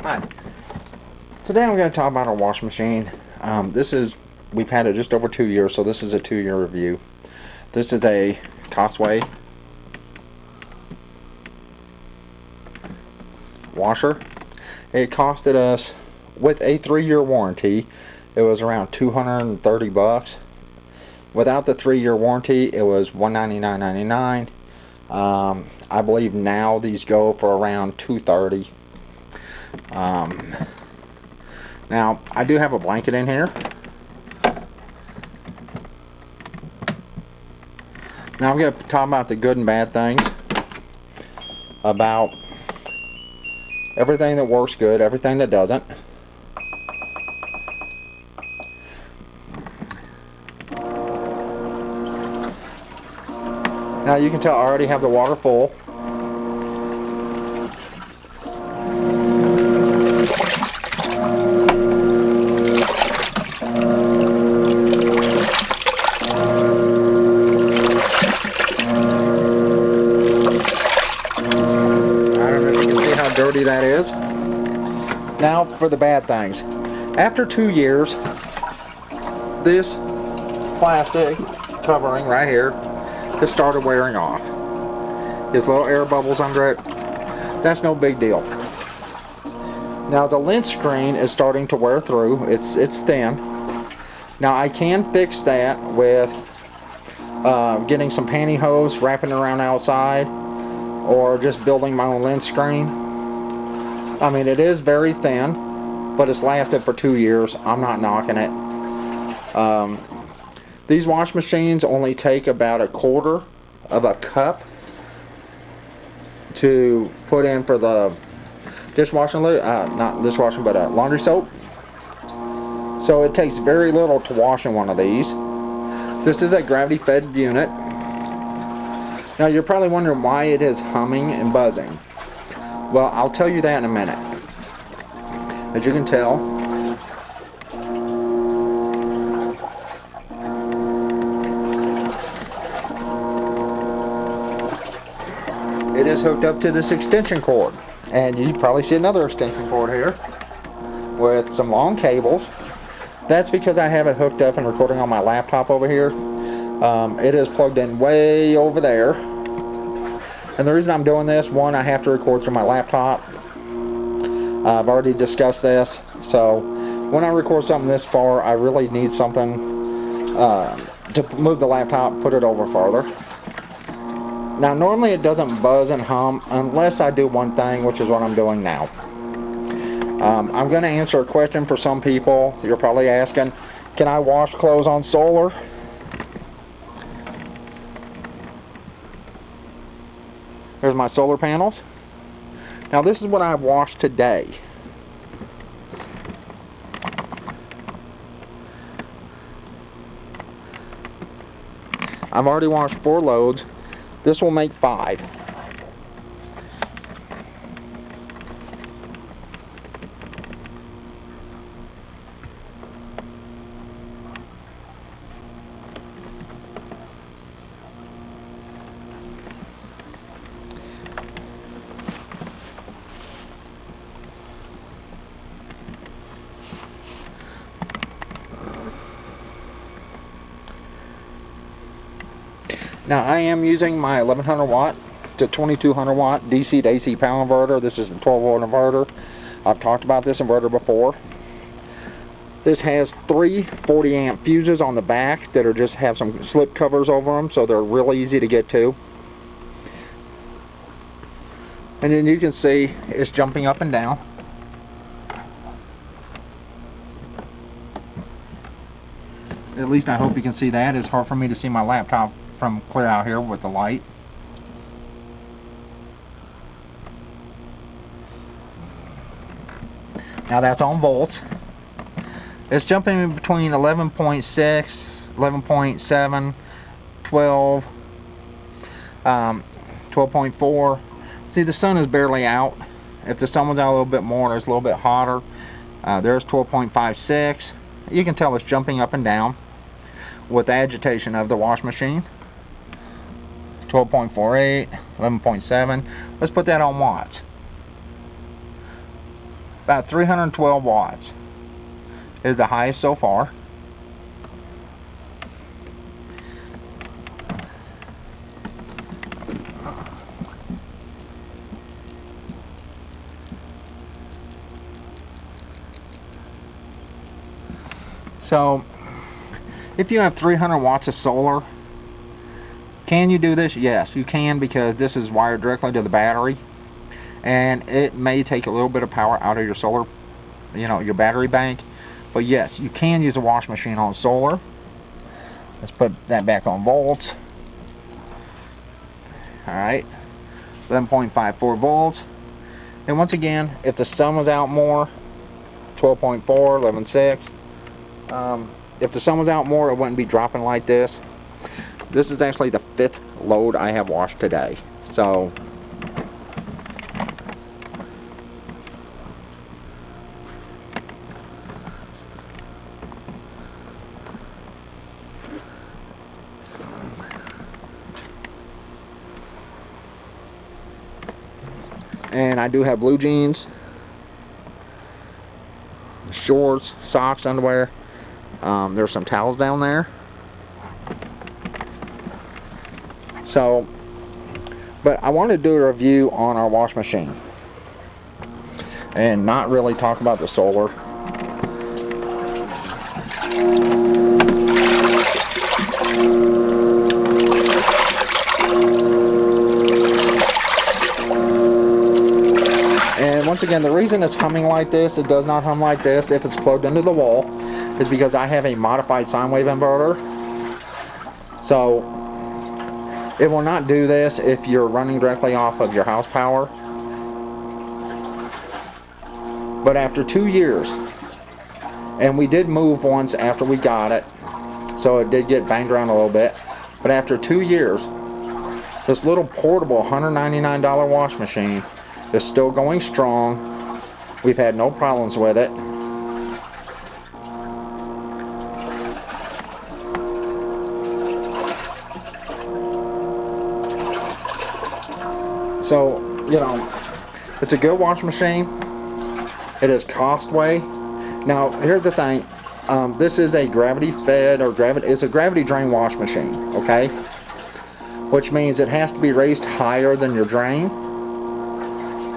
Hi. Today I'm going to talk about our washing machine. We've had it just over 2 years, so this is a 2-year review. This is a Costway washer. It costed us, with a 3-year warranty, it was around $230. Without the 3-year warranty, it was $199.99. I believe now these go for around $230. Now I do have a blanket in here. Now I'm going to talk about the good and bad things about everything that works good, everything that doesn't. Now you can tell I already have the water full. Dirty that is. Now for the bad things. After 2 years, this plastic covering right here has started wearing off. There's little air bubbles under it. That's no big deal. Now the lint screen is starting to wear through. It's thin. Now I can fix that with getting some pantyhose, wrapping it around outside, or just building my own lint screen. I mean, it is very thin, but it's lasted for 2 years. I'm not knocking it. These wash machines only take about 1/4 of a cup to put in for the dishwashing, not dishwashing, but laundry soap. So it takes very little to wash in one of these. This is a gravity-fed unit. Now you're probably wondering why it is humming and buzzing. Well, I'll tell you that in a minute. As you can tell, it is hooked up to this extension cord. And you probably see another extension cord here with some long cables. That's because I have it hooked up and recording on my laptop over here. It is plugged in way over there. And the reason I'm doing this, one, I have to record through my laptop. I've already discussed this. So when I record something this far, I really need something to move the laptop, put it over farther. Now normally it doesn't buzz and hum unless I do one thing, which is what I'm doing now. I'm going to answer a question for some people. You're probably asking, can I wash clothes on solar? There's my solar panels. Now this is what I washed today. I've already washed 4 loads. This will make 5. Now I am using my 1100 watt to 2200 watt DC to AC power inverter. This is a 12 volt inverter. I've talked about this inverter before. This has 3 40 amp fuses on the back that are just have some slip covers over them, so they're really easy to get to. And then you can see it's jumping up and down. At least I hope you can see that. It's hard for me to see my laptop from clear out here with the light. Now that's on volts. It's jumping between 11.6, 11.7, 12, 12.4. See, the sun is barely out. If the sun was out a little bit more, it's a little bit hotter. There's 12.56. You can tell it's jumping up and down with the agitation of the wash machine. 12.48, 11.7. Let's put that on watts. About 312 watts is the highest so far. So if you have 300 watts of solar, can you do this? Yes, you can, because this is wired directly to the battery, and it may take a little bit of power out of your solar, your battery bank. But yes, you can use a wash machine on solar. Let's put that back on volts. Alright, 11.54 volts. And once again, if the sun was out more, 12.4, 11.6. If the sun was out more, it wouldn't be dropping like this. This is actually the 5th load I have washed today. So and I do have blue jeans, shorts, socks, underwear. There's some towels down there. So, but I want to do a review on our wash machine and not really talk about the solar. And once again, the reason it's humming like this, it does not hum like this if it's plugged into the wall, is because I have a modified sine wave inverter. So it will not do this if you're running directly off of your house power. But after 2 years, and we did move once after we got it, so it did get banged around a little bit, but after 2 years, this little portable $199 wash machine is still going strong. We've had no problems with it. So, it's a good wash machine. It is Costway. Now, here's the thing. This is a gravity fed, or it's a gravity drain wash machine, okay? Which means it has to be raised higher than your drain.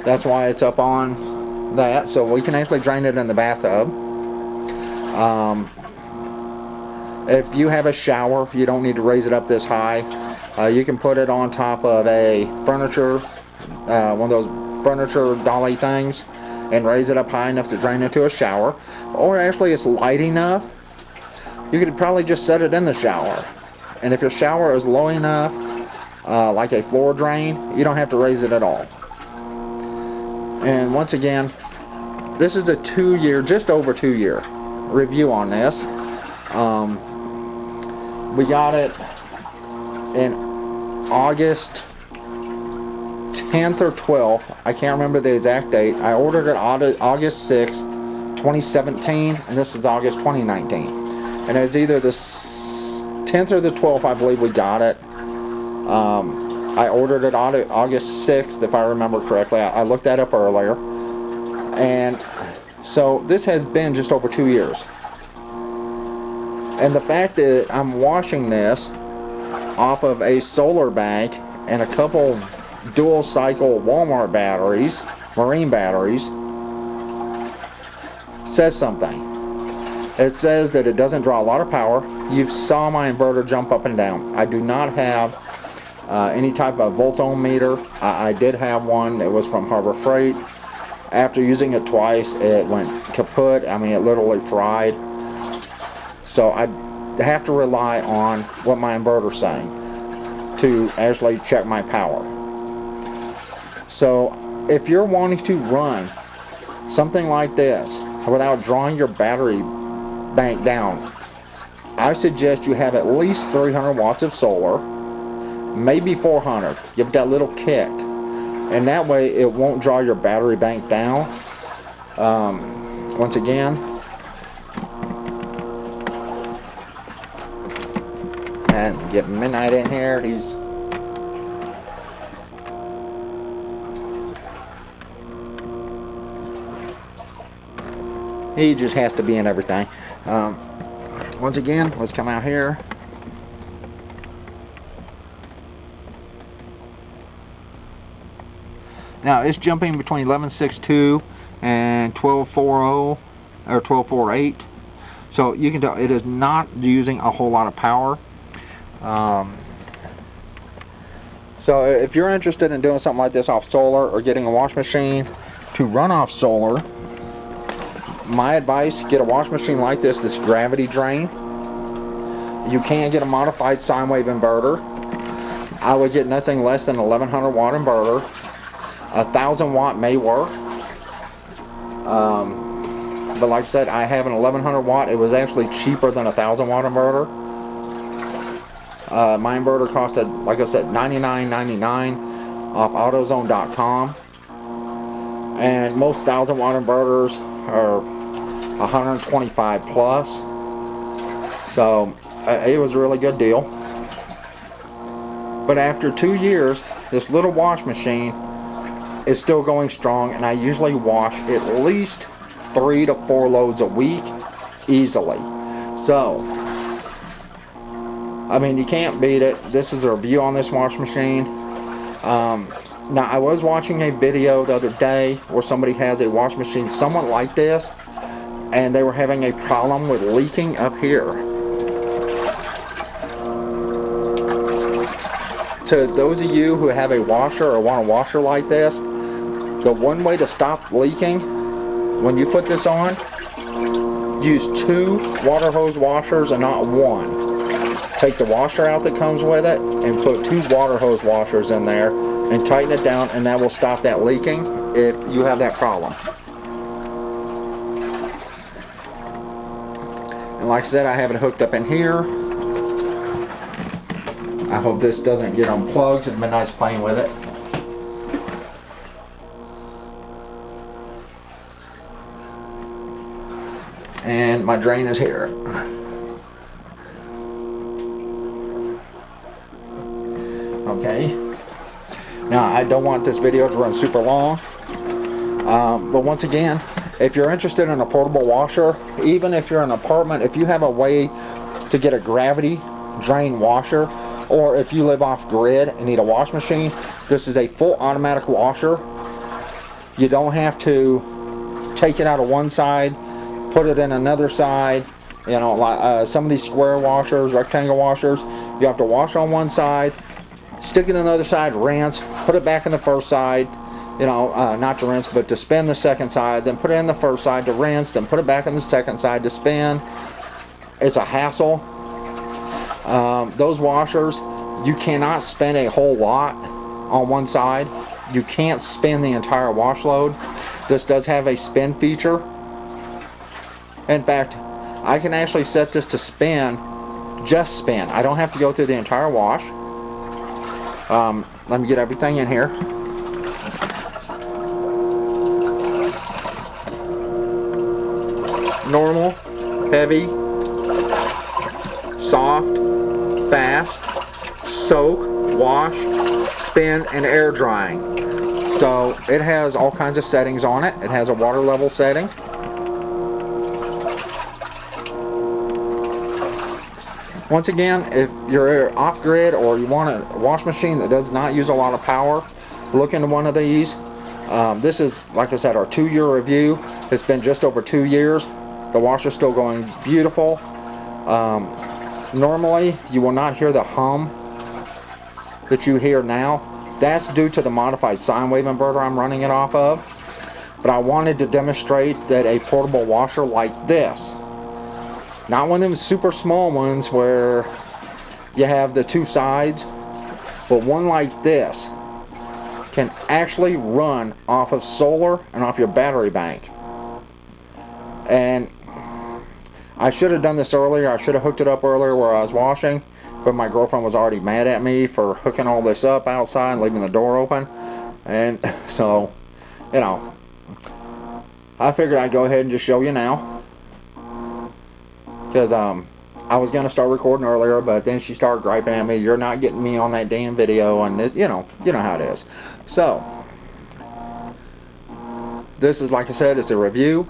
That's why it's up on that, so we can actually drain it in the bathtub. If you have a shower, you don't need to raise it up this high. You can put it on top of a furniture, one of those furniture dolly things, and raise it up high enough to drain into a shower. Or actually, it's light enough, you could probably just set it in the shower. And if your shower is low enough, like a floor drain, you don't have to raise it at all. And once again, this is a 2-year, just over 2-year review on this. We got it in August 10th or 12th. I can't remember the exact date. I ordered it August 6th, 2017, and this is August 2019. And it was either the 10th or the 12th, I believe we got it. I ordered it August 6th, if I remember correctly. I looked that up earlier. And so this has been just over 2 years. And the fact that I'm washing this off of a solar bank and a couple dual cycle Walmart batteries, marine batteries, says something. It says that it doesn't draw a lot of power. You saw my inverter jump up and down. I do not have any type of volt-ohm-meter. I did have one. It was from Harbor Freight. After using it twice, it went kaput. I mean, it literally fried. So I have to rely on what my inverter's saying to actually check my power. So if you're wanting to run something like this without drawing your battery bank down, I suggest you have at least 300 watts of solar, maybe 400. Give that little kick, and that way it won't draw your battery bank down. Once again, and get Midnight in here. He's He just has to be in everything. Once again, let's come out here. Now it's jumping between 11.62 and 12.40 or 12.48. So you can tell it is not using a whole lot of power. So if you're interested in doing something like this off solar, or getting a wash machine to run off solar, my advice, get a wash machine like this, this gravity drain. You can get a modified sine wave inverter. I would get nothing less than 1100 watt inverter. 1000 watt may work. But like I said, I have an 1100 watt. It was actually cheaper than a 1000 watt inverter. My inverter costed, like I said, $99.99 off AutoZone.com. And most 1000 watt inverters are 125 plus. So it was a really good deal. But after 2 years, this little wash machine is still going strong, and I usually wash at least 3 to 4 loads a week easily. So I mean, you can't beat it. This is a review on this wash machine. Now I was watching a video the other day where somebody has a wash machine somewhat like this, and they were having a problem with leaking up here. To those of you who have a washer or want a washer like this, the one way to stop leaking, when you put this on, use 2 water hose washers and not 1. Take the washer out that comes with it and put 2 water hose washers in there and tighten it down, and that will stop that leaking if you have that problem. And like I said, I have it hooked up in here. I hope this doesn't get unplugged. It's been nice playing with it. And my drain is here. Okay. Now I don't want this video to run super long. But once again, if you're interested in a portable washer, even if you're in an apartment, if you have a way to get a gravity drain washer, or if you live off grid and need a wash machine, this is a full automatic washer. You don't have to take it out of one side, put it in another side. You know, like some of these square washers, rectangle washers, you have to wash on one side, stick it on the other side, rinse, put it back in the first side, you know, not to rinse, but to spin the second side, then put it in the first side to rinse, then put it back in the second side to spin. It's a hassle. Those washers, you cannot spin a whole lot on one side. You can't spin the entire wash load. This does have a spin feature. In fact, I can actually set this to spin, just spin. I don't have to go through the entire wash. Let me get everything in here. Normal, heavy, soft, fast, soak, wash, spin, and air drying. So it has all kinds of settings on it. It has a water level setting. Once again, if you're off grid or you want a wash machine that does not use a lot of power, look into one of these. This is, like I said, our 2-year review. It's been just over 2 years. The washer's still going beautiful. Normally, you will not hear the hum that you hear now. That's due to the modified sine wave inverter I'm running it off of. But I wanted to demonstrate that a portable washer like this, not one of them super small ones where you have the 2 sides, but one like this can actually run off of solar and off your battery bank. And I should have done this earlier. I should have hooked it up earlier where I was washing, but my girlfriend was already mad at me for hooking all this up outside and leaving the door open. And so, you know, I figured I'd go ahead and just show you now. Because I was going to start recording earlier, but then she started griping at me, "You're not getting me on that damn video," and it, you know how it is. So this is, like I said, it's a review.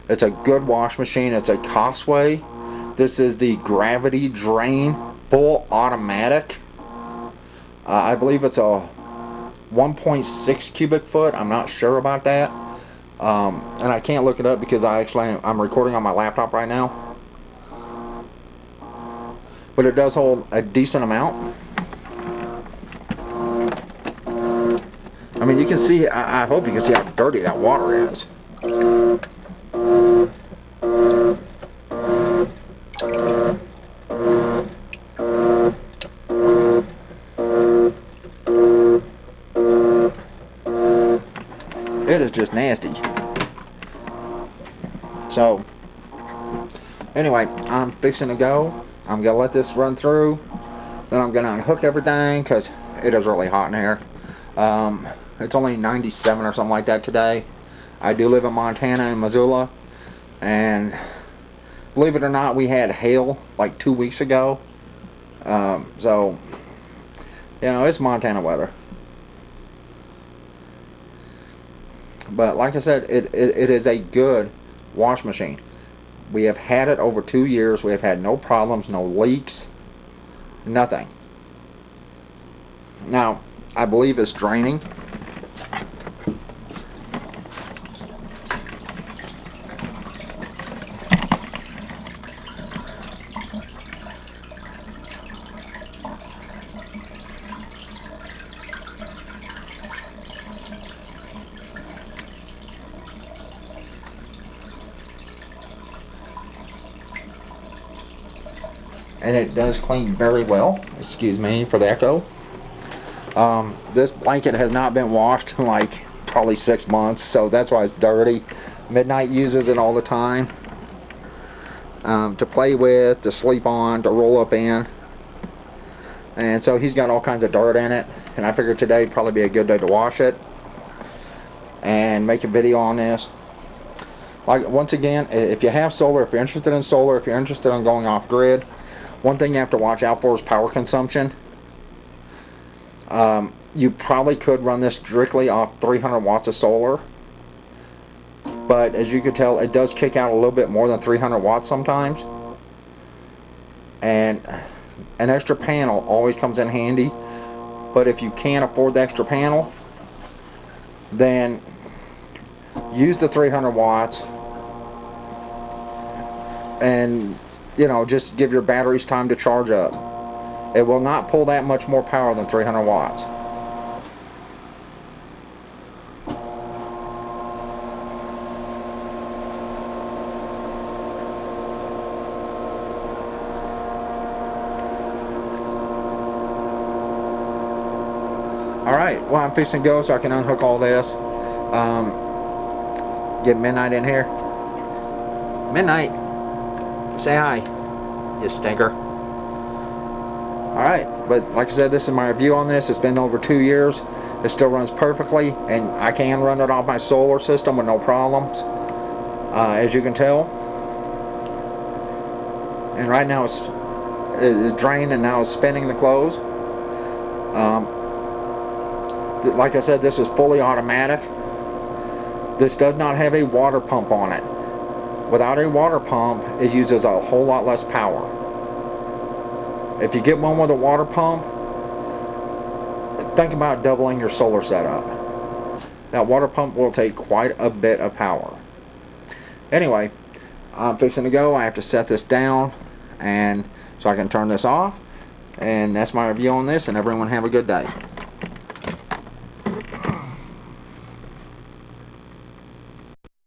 It's a good wash machine. It's a Costway. This is the gravity drain, full automatic. I believe it's a 1.6 cubic foot. I'm not sure about that. And I can't look it up because I'm recording on my laptop right now. But it does hold a decent amount. I mean, you can see, I hope you can see how dirty that water is. It is just nasty. So, anyway, I'm fixing to go. I'm going to let this run through. Then I'm going to unhook everything because it is really hot in here. It's only 97 or something like that today. I do live in Montana, in Missoula. And believe it or not, we had hail like 2 weeks ago. So, you know, it's Montana weather. But like I said, it is a good wash machine. We have had it over 2 years. We have had no problems, no leaks, nothing. Now, I believe it's draining. And it does clean very well. Excuse me for the echo. This blanket has not been washed in like probably 6 months, so that's why it's dirty. Midnight uses it all the time to play with, to sleep on, to roll up in, and so he's got all kinds of dirt in it. And I figured today would probably be a good day to wash it and make a video on this. Like, once again, if you have solar, if you're interested in solar, if you're interested in going off grid, one thing you have to watch out for is power consumption. You probably could run this strictly off 300 watts of solar, but as you can tell, it does kick out a little bit more than 300 watts sometimes. And an extra panel always comes in handy, but if you can't afford the extra panel, then use the 300 watts and, you know, just give your batteries time to charge up. It will not pull that much more power than 300 watts. Alright, well, I'm fixing to go so I can unhook all this. Get Midnight in here. Midnight, say hi, you stinker. Alright, but like I said, this is my review on this. It's been over 2 years. It still runs perfectly, and I can run it off my solar system with no problems, as you can tell. And right now it's drained, and now it's spinning the clothes. Like I said, this is fully automatic. This does not have a water pump on it. Without a water pump, it uses a whole lot less power. If you get one with a water pump, think about doubling your solar setup. That water pump will take quite a bit of power. Anyway, I'm fixing to go. I have to set this down, and so I can turn this off. And that's my review on this, and everyone have a good day.